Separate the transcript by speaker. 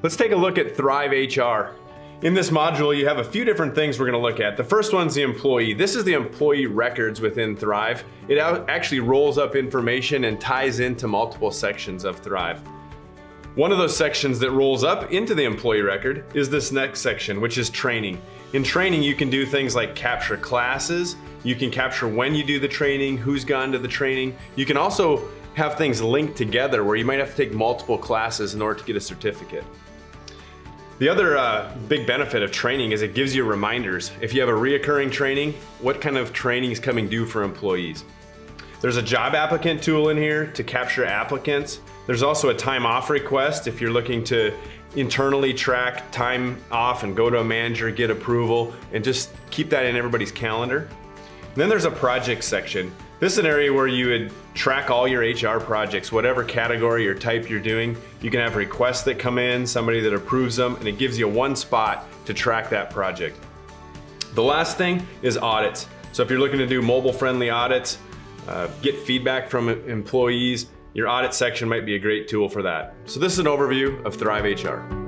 Speaker 1: Let's take a look at Thrive HR. In this module, you have a few different things we're going to look at. The first one's the employee. This is the employee records within Thrive. It actually rolls up information and ties into multiple sections of Thrive. One of those sections that rolls up into the employee record is this next section, which is training. In training, you can do things like capture classes. You can capture when you do the training, who's gone to the training. You can also have things linked together where you might have to take multiple classes in order to get a certificate. The other big benefit of training is it gives you reminders. If you have a reoccurring training, what kind of training is coming due for employees? There's a job applicant tool in here to capture applicants. There's also a time off request if you're looking to internally track time off and go to a manager, get approval, and just keep that in everybody's calendar. And then there's a project section. This is an area where you would track all your HR projects, whatever category or type you're doing. You can have requests that come in, somebody that approves them, and it gives you one spot to track that project. The last thing is audits. So if you're looking to do mobile-friendly audits, get feedback from employees, your audit section might be a great tool for that. So this is an overview of Thrive HR.